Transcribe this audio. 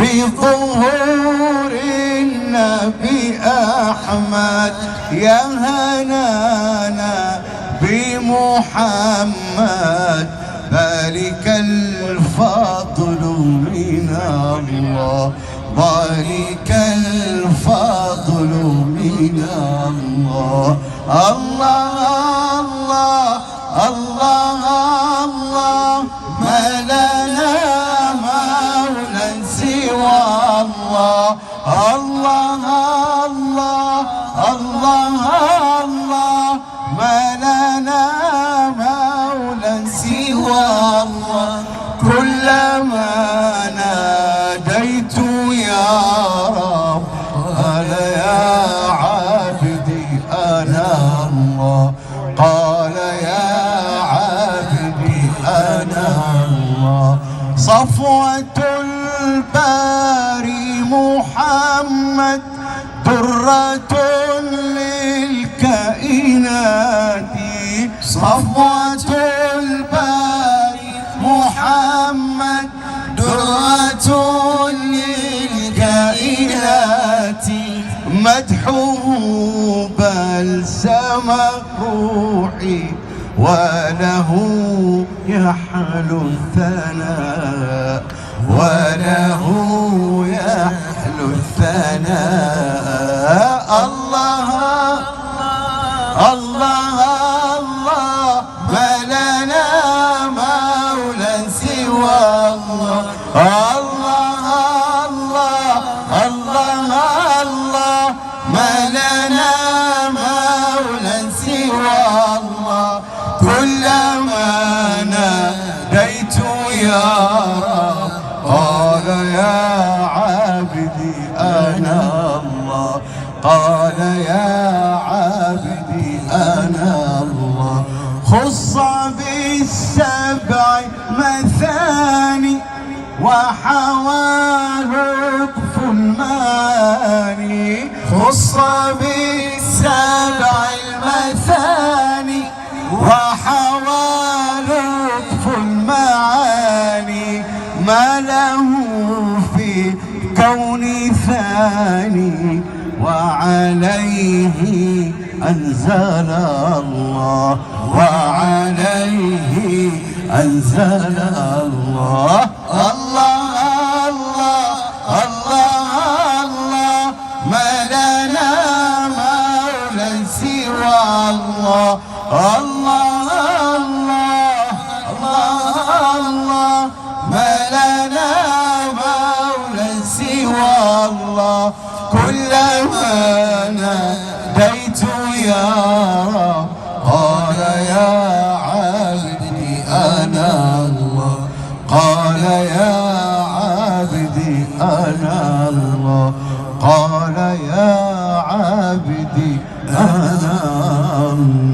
بظهور النبي أحمد، يا هنانا بمحمد، ذلك الفضل من الله، ذلك الفضل من الله. الله الله الله الله، ما لنا مولى سوى الله. الله الله الله الله، ما لنا مولى سوى الله. كلما ناديت يا رب قال يا عبدي أنا الله، قال يا عبدي أنا الله. صفوة الباري محمد، درة للكائنات، صفوة الباري محمد، درة للكائنات، مدحه بلسم روحي، وله يحلو الثناء، وله يحلو الثناء. الله الله الله، ما لنا مولى سوى الله. الله الله الله الله، ما لنا مولى سوى الله. كلما ناديت يا رب قال يا عبدي أنا الله، قال يا عبدي أنا الله. خص بالسبع مثاني، وحوى لطف الماني، خص بالسبع المثاني، وحوى لطف المعاني، ما له في كون ثاني، وعليه أنزل الله، وعليه أنزل الله. الله الله الله الله، ما لنا مولى سوى الله. الله الله الله الله، ما لنا مولى سوى الله. كلما ناديت يا رب قال يا عبدي أنا الله، قال يا عبدي أنا الله، قال يا عبدي أنا الله.